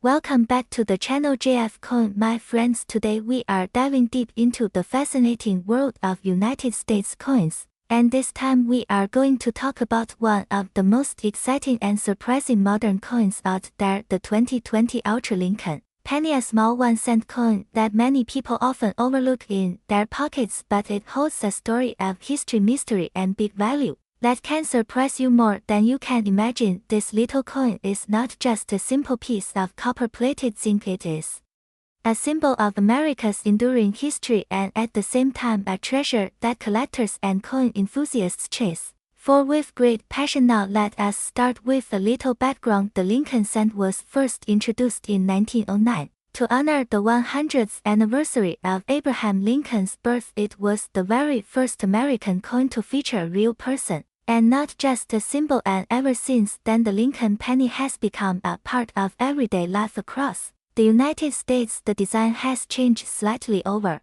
Welcome back to the channel JF Coin, my friends. Today we are diving deep into the fascinating world of United States coins, and this time we are going to talk about one of the most exciting and surprising modern coins out there, the 2020 Ultra Lincoln Penny, a small 1-cent coin that many people often overlook in their pockets, but it holds a story of history, mystery, and big value that can surprise you more than you can imagine. This little coin is not just a simple piece of copper-plated zinc. It is a symbol of America's enduring history and at the same time a treasure that collectors and coin enthusiasts chase for with great passion. Now let us start with a little background. The Lincoln cent was first introduced in 1909. To honor the 100th anniversary of Abraham Lincoln's birth, it was the very first American coin to feature a real person, and not just a symbol, and ever since then the Lincoln penny has become a part of everyday life across the United States. The design has changed slightly over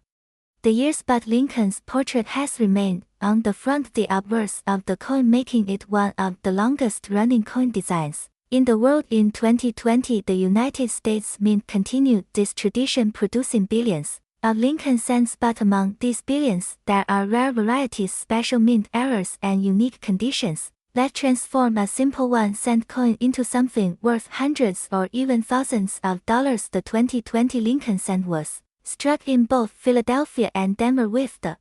the years, but Lincoln's portrait has remained on the front, the obverse of the coin, making it one of the longest-running coin designs in the world. In 2020, the United States Mint continued this tradition, producing billions of Lincoln cents, but among these billions, there are rare varieties, special mint errors, and unique conditions that transform a simple 1-cent coin into something worth hundreds or even thousands of dollars. The 2020 Lincoln cent was struck in both Philadelphia and Denver with the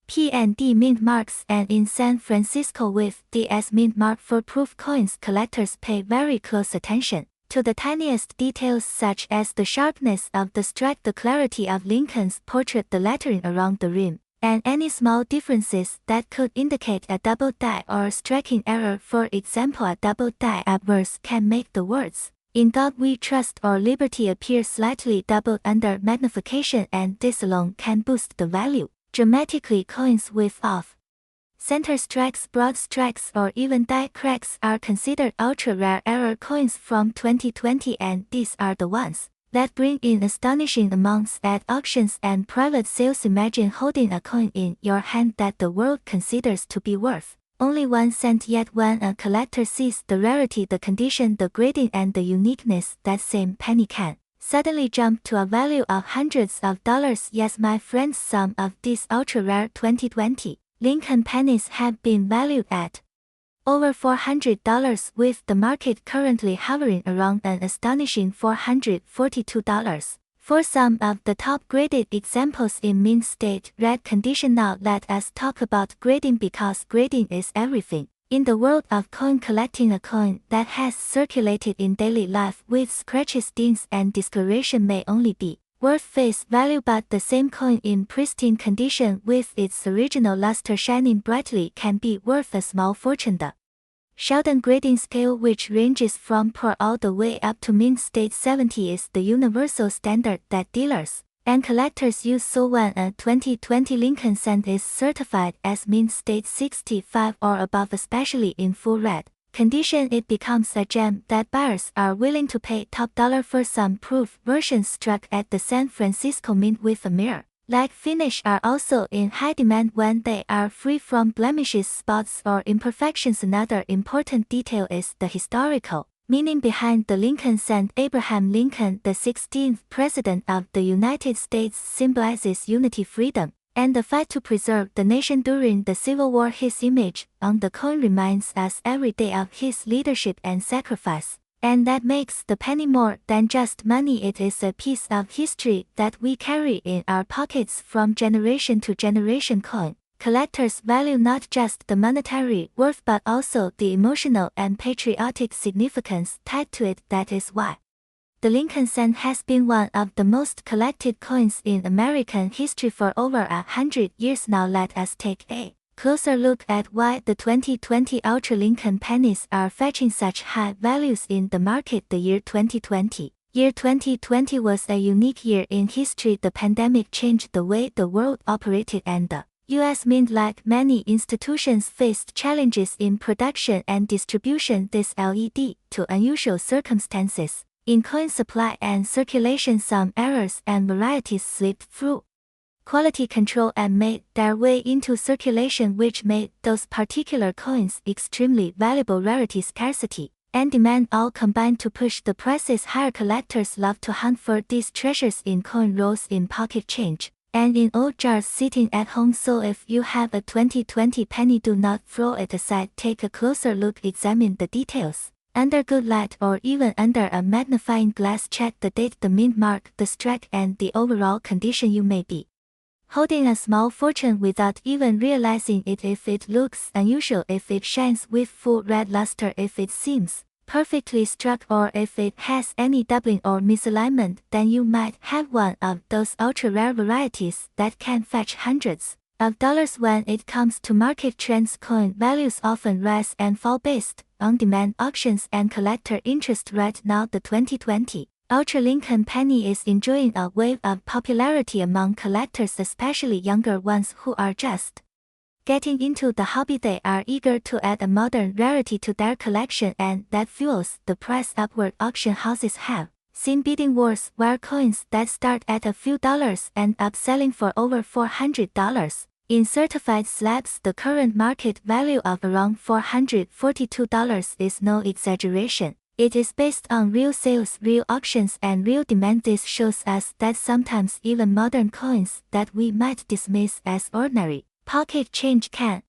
P&D mint marks, and in San Francisco with the S mint mark. For proof coins, collectors pay very close attention to the tiniest details, such as the sharpness of the strike, the clarity of Lincoln's portrait, the lettering around the rim, and any small differences that could indicate a double die or a striking error. For example, a double die obverse can make the words "In God We Trust" or "Liberty" appear slightly doubled under magnification, and this alone can boost the value dramatically. Coins with off-center strikes, broad strikes, or even die cracks are considered ultra-rare error coins from 2020, and these are the ones that bring in astonishing amounts at auctions and private sales. Imagine holding a coin in your hand that the world considers to be worth only 1 cent, yet when a collector sees the rarity, the condition, the grading, and the uniqueness, that same penny can suddenly jump to a value of hundreds of dollars. Yes, my friends, some of these ultra-rare 2020 Lincoln pennies have been valued at over $400, with the market currently hovering around an astonishing $442. For some of the top-graded examples in mint state, red condition. Now let us talk about grading, because grading is everything in the world of coin collecting. A coin that has circulated in daily life with scratches, dings, and discoloration may only be worth face value, but the same coin in pristine condition with its original luster shining brightly can be worth a small fortune. The Sheldon grading scale, which ranges from poor all the way up to mint state 70, is the universal standard that dealers and collectors use. So when a 2020 Lincoln cent is certified as mint state 65 or above, especially in full red condition, it becomes a gem that buyers are willing to pay top dollar for. Some proof versions struck at the San Francisco Mint with a mirror-like finish are also in high demand when they are free from blemishes, spots, or imperfections. Another important detail is the historical meaning behind the Lincoln cent. Abraham Lincoln, the 16th President of the United States, symbolizes unity, freedom, and the fight to preserve the nation during the Civil War. His image on the coin reminds us every day of his leadership and sacrifice, and that makes the penny more than just money. It is a piece of history that we carry in our pockets from generation to generation. Coin collectors value not just the monetary worth but also the emotional and patriotic significance tied to it. That is why the Lincoln cent has been one of the most collected coins in American history for over 100 years. Now let us take a closer look at why the 2020 Ultra Lincoln pennies are fetching such high values in the market. The year 2020 was a unique year in history. The pandemic changed the way the world operated, and the U.S. Mint, like many institutions, faced challenges in production and distribution. This led to unusual circumstances in coin supply and circulation. Some errors and varieties slipped through quality control and made their way into circulation, which made those particular coins extremely valuable. Rarity, scarcity, and demand all combine to push the prices higher. Collectors love to hunt for these treasures in coin rolls, in pocket change, and in old jars sitting at home. So if you have a 2020 penny, do not throw it aside. Take a closer look, examine the details. Under good light or even under a magnifying glass, check the date, the mint mark, the strike, and the overall condition. You may be holding a small fortune without even realizing it. If it looks unusual, if it shines with full red luster, if it seems perfectly struck, or if it has any doubling or misalignment, then you might have one of those ultra-rare varieties that can fetch hundreds of dollars. When it comes to market trends, coin values often rise and fall based on demand, auctions, and collector interest. Right now, the 2020 Ultra Lincoln penny is enjoying a wave of popularity among collectors, especially younger ones who are just getting into the hobby. They are eager to add a modern rarity to their collection, and that fuels the price upward. Auction houses have seen bidding wars where coins that start at a few dollars end up selling for over $400. In certified slabs, the current market value of around $442 is no exaggeration. It is based on real sales, real auctions, and real demand. This shows us that sometimes even modern coins that we might dismiss as ordinary pocket change can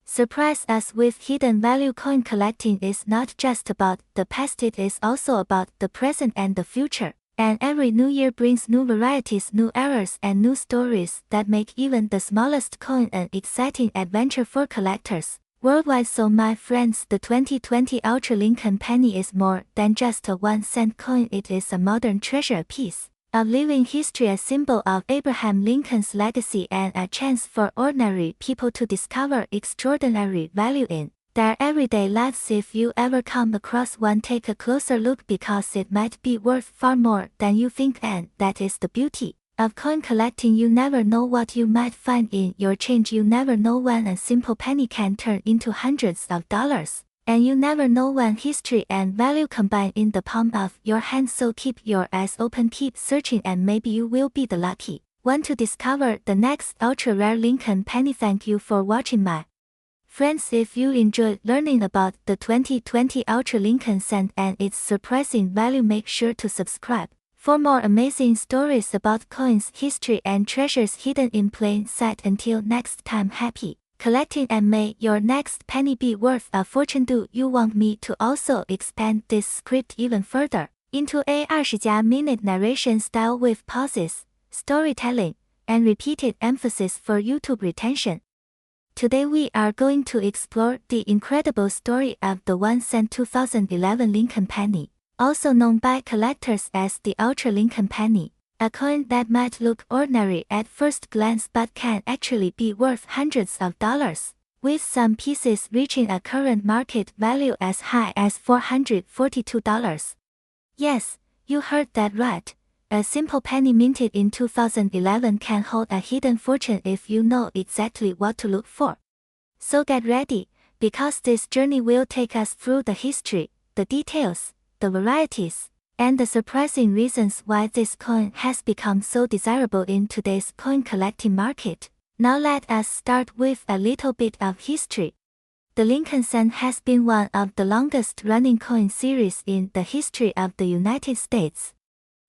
surprise us with hidden value. Coin collecting is not just about the past, it is also about the present and the future. And every new year brings new varieties, new eras, and new stories that make even the smallest coin an exciting adventure for collectors worldwide. So my friends, the 2020 Ultra Lincoln penny is more than just a 1-cent coin. It is a modern treasure, a piece of living history, a symbol of Abraham Lincoln's legacy, and a chance for ordinary people to discover extraordinary value in their everyday lives. If you ever come across one, take a closer look, because it might be worth far more than you think, and that is the beauty of coin collecting. You never know what you might find in your change. You never know when a simple penny can turn into hundreds of dollars. And you never know when history and value combine in the palm of your hand. So keep your eyes open, keep searching, and maybe you will be the lucky one to discover the next ultra-rare Lincoln penny. Thank you for watching, my friends. If you enjoyed learning about the 2020 Ultra Lincoln cent and its surprising value, make sure to subscribe for more amazing stories about coins, history, and treasures hidden in plain sight. Until next time, happy collecting, and may your next penny be worth a fortune. Do you want me to also expand this script even further into a 20-minute narration style with pauses, storytelling, and repeated emphasis for YouTube retention? Today we are going to explore the incredible story of the 1-cent 2011 Lincoln penny, also known by collectors as the Ultra Lincoln penny, a coin that might look ordinary at first glance but can actually be worth hundreds of dollars, with some pieces reaching a current market value as high as $442. Yes, you heard that right. A simple penny minted in 2011 can hold a hidden fortune if you know exactly what to look for. So get ready, because this journey will take us through the history, the details, the varieties, and the surprising reasons why this coin has become so desirable in today's coin collecting market. Now let us start with a little bit of history. The Lincoln cent has been one of the longest-running coin series in the history of the United States.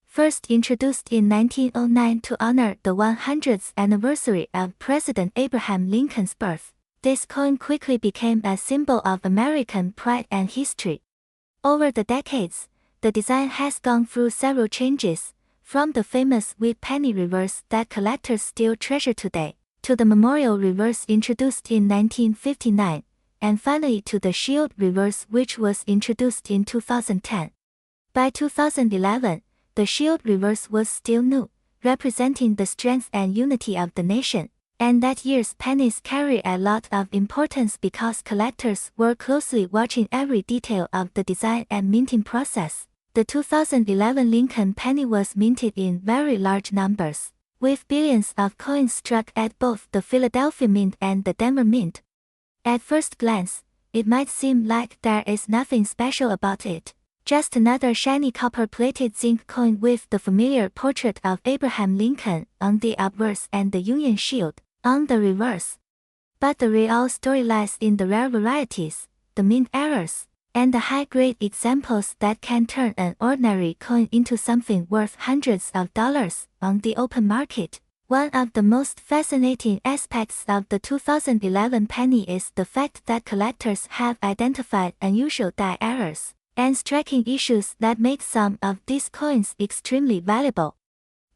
First introduced in 1909 to honor the 100th anniversary of President Abraham Lincoln's birth, this coin quickly became a symbol of American pride and history. Over the decades, the design has gone through several changes, from the famous wheat penny reverse that collectors still treasure today, to the memorial reverse introduced in 1959, and finally to the shield reverse, which was introduced in 2010. By 2011, the shield reverse was still new, representing the strength and unity of the nation, and that year's pennies carry a lot of importance because collectors were closely watching every detail of the design and minting process. The 2011 Lincoln penny was minted in very large numbers, with billions of coins struck at both the Philadelphia Mint and the Denver Mint. At first glance, it might seem like there is nothing special about it. Just another shiny copper-plated zinc coin with the familiar portrait of Abraham Lincoln on the obverse and the Union shield on the reverse. But the real story lies in the rare varieties, the mint errors, and the high-grade examples that can turn an ordinary coin into something worth hundreds of dollars on the open market. One of the most fascinating aspects of the 2011 penny is the fact that collectors have identified unusual die errors and striking issues that make some of these coins extremely valuable.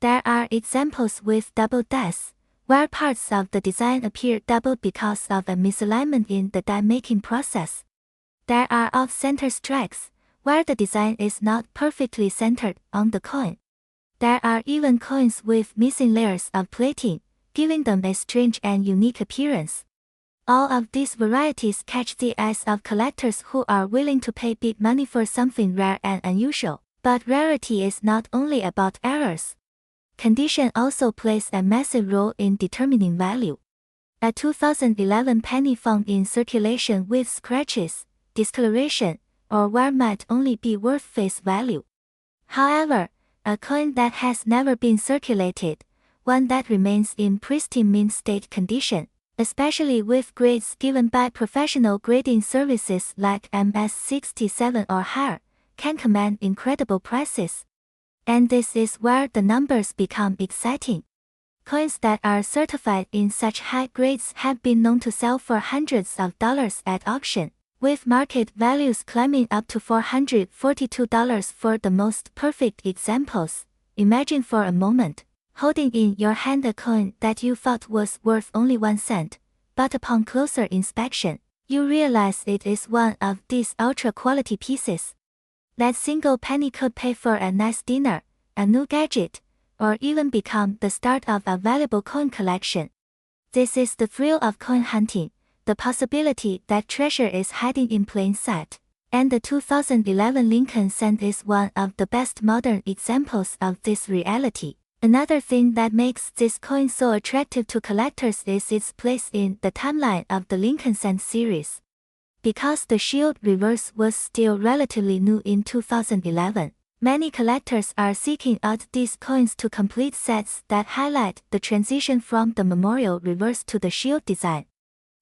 There are examples with double dies, where parts of the design appear double because of a misalignment in the die-making process. There are off-center strikes, where the design is not perfectly centered on the coin. There are even coins with missing layers of plating, giving them a strange and unique appearance. All of these varieties catch the eyes of collectors who are willing to pay big money for something rare and unusual. But rarity is not only about errors. Condition also plays a massive role in determining value. A 2011 penny found in circulation with scratches, discoloration, or where might only be worth face value. However, a coin that has never been circulated, one that remains in pristine mint state condition, especially with grades given by professional grading services like MS67 or higher, can command incredible prices. And this is where the numbers become exciting. Coins that are certified in such high grades have been known to sell for hundreds of dollars at auction, with market values climbing up to $442 for the most perfect examples. Imagine for a moment, holding in your hand a coin that you thought was worth only 1 cent, but upon closer inspection, you realize it is one of these ultra-quality pieces. That single penny could pay for a nice dinner, a new gadget, or even become the start of a valuable coin collection. This is the thrill of coin hunting, the possibility that treasure is hiding in plain sight. And the 2011 Lincoln Cent is one of the best modern examples of this reality. Another thing that makes this coin so attractive to collectors is its place in the timeline of the Lincoln Cent series. Because the shield reverse was still relatively new in 2011, many collectors are seeking out these coins to complete sets that highlight the transition from the memorial reverse to the shield design.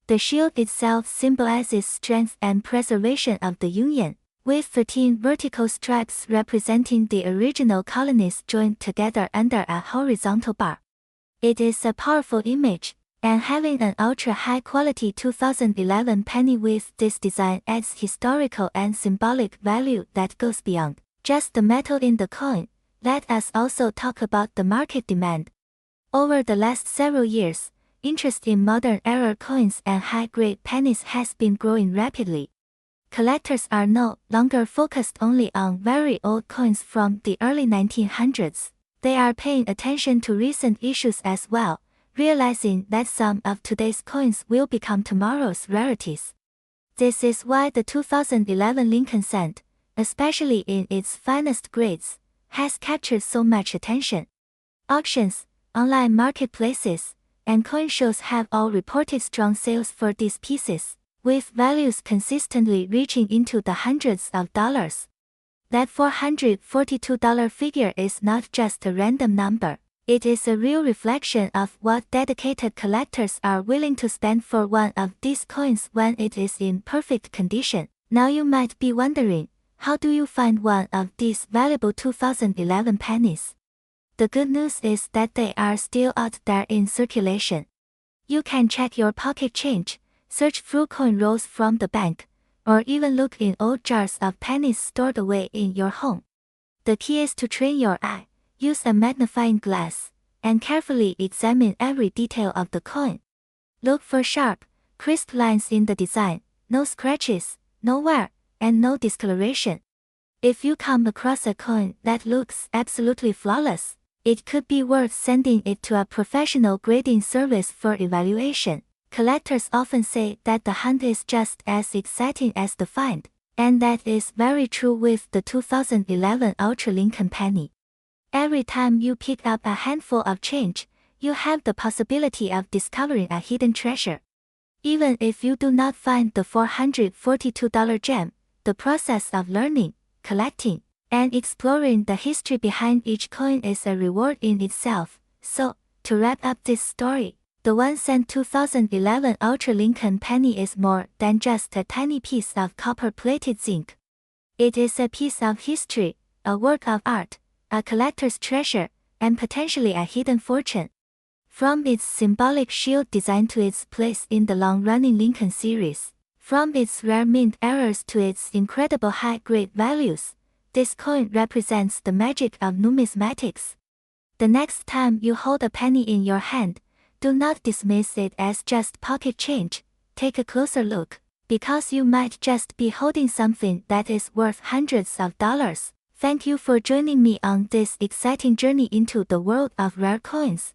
The shield itself symbolizes strength and preservation of the Union, with 13 vertical stripes representing the original colonies joined together under a horizontal bar. It is a powerful image, and having an ultra-high-quality 2011 penny with this design adds historical and symbolic value that goes beyond just the metal in the coin. Let us also talk about the market demand. Over the last several years, interest in modern-era coins and high-grade pennies has been growing rapidly. Collectors are no longer focused only on very old coins from the early 1900s. They are paying attention to recent issues as well, realizing that some of today's coins will become tomorrow's rarities. This is why the 2011 Lincoln Cent, especially in its finest grades, has captured so much attention. Auctions, online marketplaces, and coin shows have all reported strong sales for these pieces, with values consistently reaching into the hundreds of dollars. That $442 figure is not just a random number. It is a real reflection of what dedicated collectors are willing to spend for one of these coins when it is in perfect condition. Now you might be wondering, how do you find one of these valuable 2011 pennies? The good news is that they are still out there in circulation. You can check your pocket change, search through coin rolls from the bank, or even look in old jars of pennies stored away in your home. The key is to train your eye, use a magnifying glass, and carefully examine every detail of the coin. Look for sharp, crisp lines in the design, no scratches, no wear, and no discoloration. If you come across a coin that looks absolutely flawless, it could be worth sending it to a professional grading service for evaluation. Collectors often say that the hunt is just as exciting as the find, and that is very true with the 2011 Ultra Lincoln penny. Every time you pick up a handful of change, you have the possibility of discovering a hidden treasure. Even if you do not find the $442 gem, the process of learning, collecting, and exploring the history behind each coin is a reward in itself. So, to wrap up this story, The 1 cent 2011 Ultra Lincoln penny is more than just a tiny piece of copper-plated zinc. It is a piece of history, a work of art, a collector's treasure, and potentially a hidden fortune. From its symbolic shield design to its place in the long-running Lincoln series, from its rare mint errors to its incredible high-grade values, this coin represents the magic of numismatics. The next time you hold a penny in your hand, do not dismiss it as just pocket change. Take a closer look, because you might just be holding something that is worth hundreds of dollars. Thank you for joining me on this exciting journey into the world of rare coins.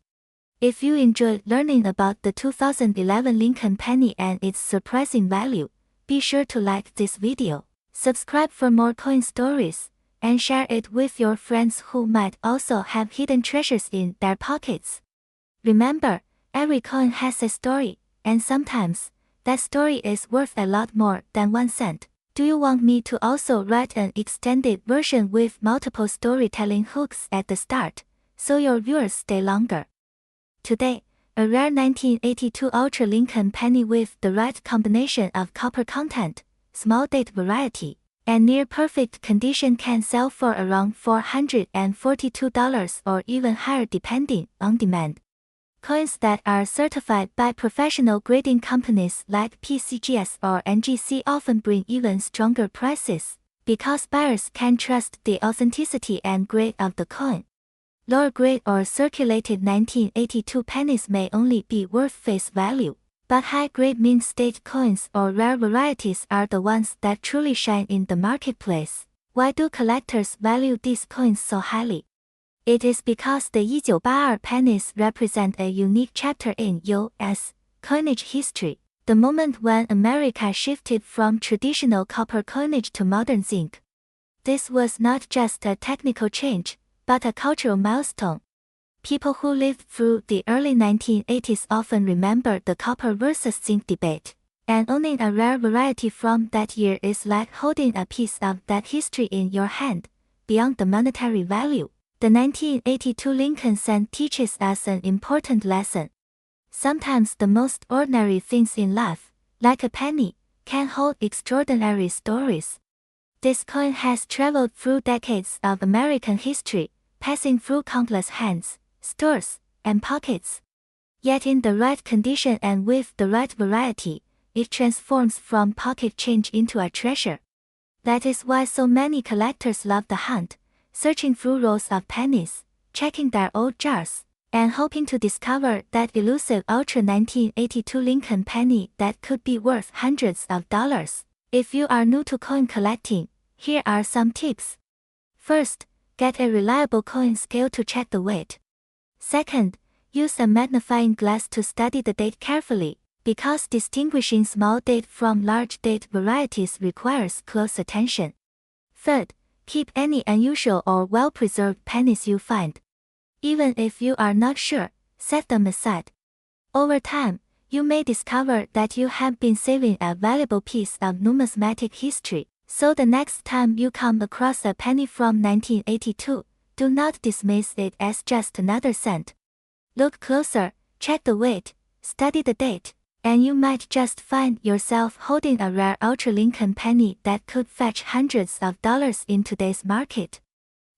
If you enjoyed learning about the 2011 Lincoln penny and its surprising value, be sure to like this video, subscribe for more coin stories, and share it with your friends who might also have hidden treasures in their pockets. Remember, every coin has a story, and sometimes, that story is worth a lot more than 1 cent. Do you want me to also write an extended version with multiple storytelling hooks at the start, so your viewers stay longer? Today, a rare 1982 Ultra Lincoln penny with the right combination of copper content, small date variety, and near-perfect condition can sell for around $442 or even higher depending on demand. Coins that are certified by professional grading companies like PCGS or NGC often bring even stronger prices, because buyers can trust the authenticity and grade of the coin. Lower grade or circulated 1982 pennies may only be worth face value, but high-grade mint state coins or rare varieties are the ones that truly shine in the marketplace. Why do collectors value these coins so highly? It is because the 1982 pennies represent a unique chapter in U.S. coinage history, the moment when America shifted from traditional copper coinage to modern zinc. This was not just a technical change, but a cultural milestone. People who lived through the early 1980s often remember the copper versus zinc debate, and owning a rare variety from that year is like holding a piece of that history in your hand. Beyond the monetary value, the 1982 Lincoln cent teaches us an important lesson. Sometimes the most ordinary things in life, like a penny, can hold extraordinary stories. This coin has traveled through decades of American history, passing through countless hands, stores, and pockets. Yet in the right condition and with the right variety, it transforms from pocket change into a treasure. That is why so many collectors love the hunt, searching through rows of pennies, checking their old jars, and hoping to discover that elusive Ultra 1982 Lincoln penny that could be worth hundreds of dollars. If you are new to coin collecting, here are some tips. First, get a reliable coin scale to check the weight. Second, use a magnifying glass to study the date carefully, because distinguishing small date from large date varieties requires close attention. Third, keep any unusual or well-preserved pennies you find. Even if you are not sure, set them aside. Over time, you may discover that you have been saving a valuable piece of numismatic history, so the next time you come across a penny from 1982, do not dismiss it as just another cent. Look closer, check the weight, study the date, and you might just find yourself holding a rare Ultra Lincoln penny that could fetch hundreds of dollars in today's market.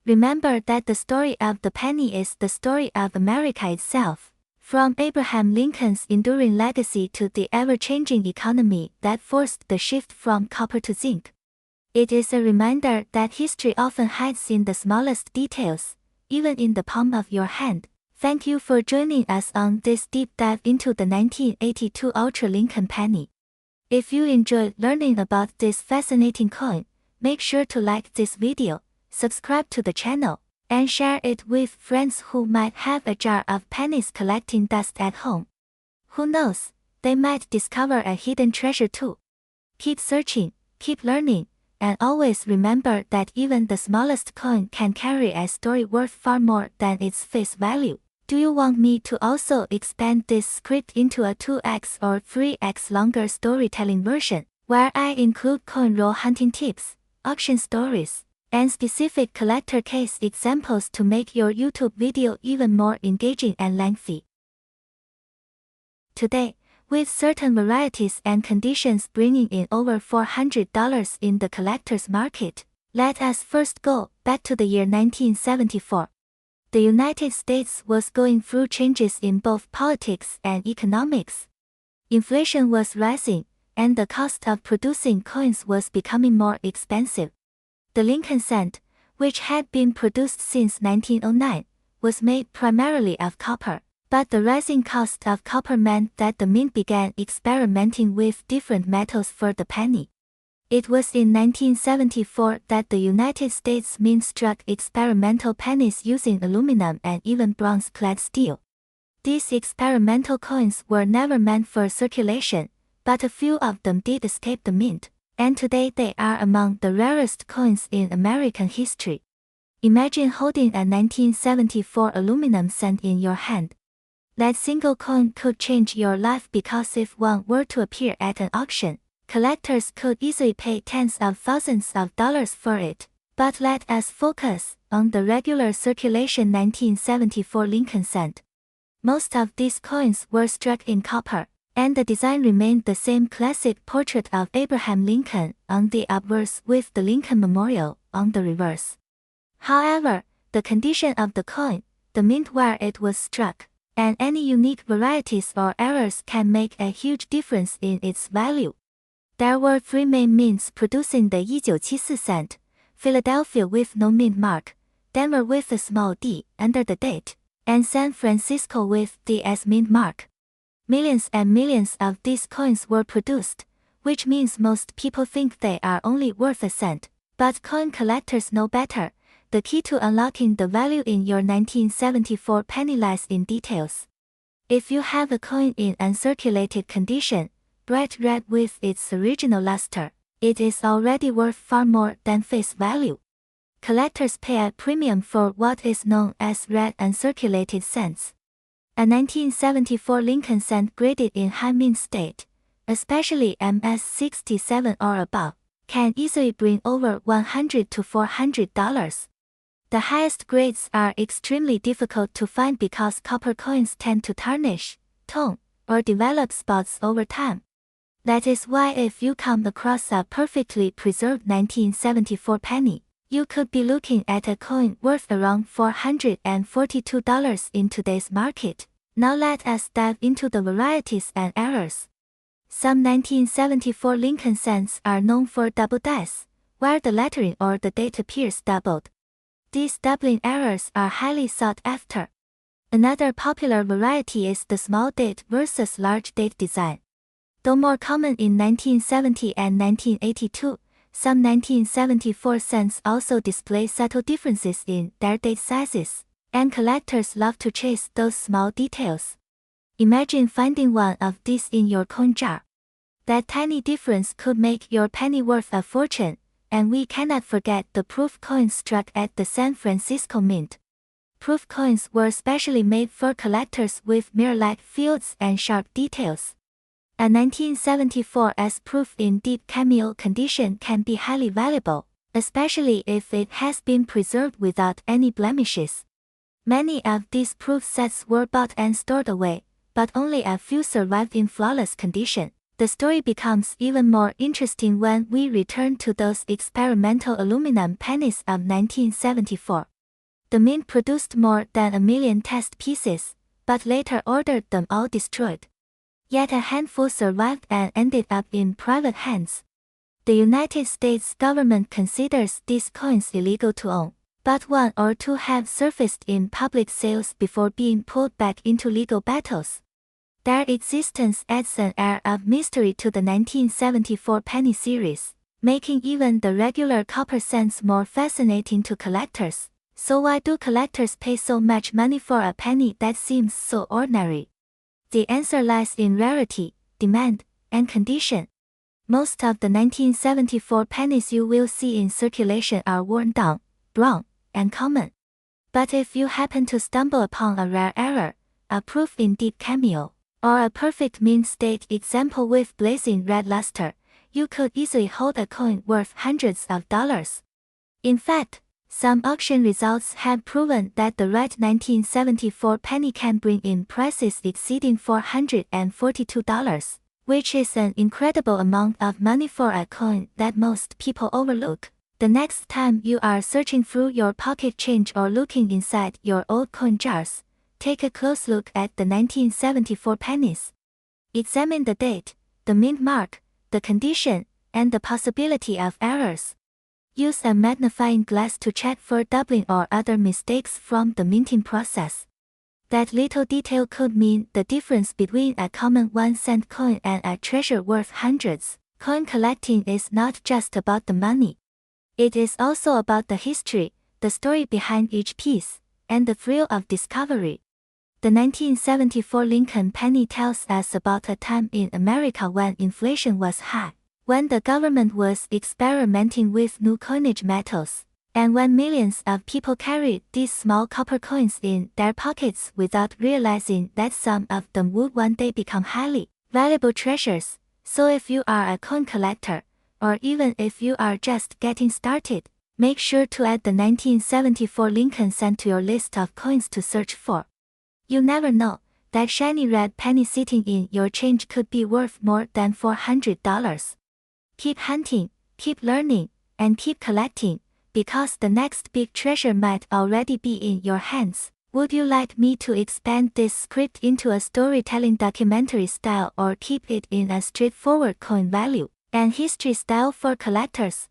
Remember that the story of the penny is the story of America itself, from Abraham Lincoln's enduring legacy to the ever-changing economy that forced the shift from copper to zinc. It is a reminder that history often hides in the smallest details, even in the palm of your hand. Thank you for joining us on this deep dive into the 1982 Ultra Lincoln penny. If you enjoyed learning about this fascinating coin, make sure to like this video, subscribe to the channel, and share it with friends who might have a jar of pennies collecting dust at home. Who knows, they might discover a hidden treasure too. Keep searching, keep learning, and always remember that even the smallest coin can carry a story worth far more than its face value. Do you want me to also expand this script into a 2x or 3x longer storytelling version, where I include coin roll hunting tips, auction stories, and specific collector case examples to make your YouTube video even more engaging and lengthy? Today, with certain varieties and conditions bringing in over $400 in the collector's market, let us first go back to the year 1974. The United States was going through changes in both politics and economics. Inflation was rising, and the cost of producing coins was becoming more expensive. The Lincoln cent, which had been produced since 1909, was made primarily of copper, but the rising cost of copper meant that the mint began experimenting with different metals for the penny. It was in 1974 that the United States Mint struck experimental pennies using aluminum and even bronze-clad steel. These experimental coins were never meant for circulation, but a few of them did escape the mint, and today they are among the rarest coins in American history. Imagine holding a 1974 aluminum cent in your hand. That single coin could change your life because if one were to appear at an auction, collectors could easily pay tens of thousands of dollars for it. But let us focus on the regular circulation 1974 Lincoln cent. Most of these coins were struck in copper, and the design remained the same classic portrait of Abraham Lincoln on the obverse with the Lincoln Memorial on the reverse. However, the condition of the coin, the mint where it was struck, and any unique varieties or errors can make a huge difference in its value. There were three main mints producing the 1974 cent: Philadelphia with no mint mark, Denver with a small d under the date, and San Francisco with the S mint mark. Millions and millions of these coins were produced, which means most people think they are only worth a cent, but coin collectors know better. The key to unlocking the value in your 1974 penny lies in details. If you have a coin in uncirculated condition, bright red with its original luster, it is already worth far more than face value. Collectors pay a premium for what is known as red uncirculated cents. A 1974 Lincoln cent graded in high mint state, especially MS67 or above, can easily bring over $100 to $400. The highest grades are extremely difficult to find because copper coins tend to tarnish, tone, or develop spots over time. That is why if you come across a perfectly preserved 1974 penny, you could be looking at a coin worth around $442 in today's market. Now let us dive into the varieties and errors. Some 1974 Lincoln cents are known for double dice, where the lettering or the date appears doubled. These doubling errors are highly sought after. Another popular variety is the small date versus large date design. Though more common in 1970 and 1982, some 1974 cents also display subtle differences in their date sizes, and collectors love to chase those small details. Imagine finding one of these in your coin jar. That tiny difference could make your penny worth a fortune, and we cannot forget the proof coins struck at the San Francisco Mint. Proof coins were specially made for collectors with mirror-like fields and sharp details. A 1974 S proof in deep cameo condition can be highly valuable, especially if it has been preserved without any blemishes. Many of these proof sets were bought and stored away, but only a few survived in flawless condition. The story becomes even more interesting when we return to those experimental aluminum pennies of 1974. The mint produced more than 1 million test pieces, but later ordered them all destroyed. Yet a handful survived and ended up in private hands. The United States government considers these coins illegal to own, but one or two have surfaced in public sales before being pulled back into legal battles. Their existence adds an air of mystery to the 1974 penny series, making even the regular copper cents more fascinating to collectors. So why do collectors pay so much money for a penny that seems so ordinary? The answer lies in rarity, demand, and condition. Most of the 1974 pennies you will see in circulation are worn down, brown, and common. But if you happen to stumble upon a rare error, a proof in deep cameo, or a perfect mint state example with blazing red luster, you could easily hold a coin worth hundreds of dollars. In fact, Some auction results have proven that the red 1974 penny can bring in prices exceeding $442, which is an incredible amount of money for a coin that most people overlook. The next time you are searching through your pocket change or looking inside your old coin jars, take a close look at the 1974 pennies. Examine the date, the mint mark, the condition, and the possibility of errors. Use a magnifying glass to check for doubling or other mistakes from the minting process. That little detail could mean the difference between a common 1-cent coin and a treasure worth hundreds. Coin collecting is not just about the money. It is also about the history, the story behind each piece, and the thrill of discovery. The 1974 Lincoln penny tells us about a time in America when inflation was high, when the government was experimenting with new coinage methods, and when millions of people carried these small copper coins in their pockets without realizing that some of them would one day become highly valuable treasures. So if you are a coin collector, or even if you are just getting started, make sure to add the 1974 Lincoln cent to your list of coins to search for. You never know, that shiny red penny sitting in your change could be worth more than $400. Keep hunting, keep learning, and keep collecting, because the next big treasure might already be in your hands. Would you like me to expand this script into a storytelling documentary style or keep it in a straightforward coin value and history style for collectors?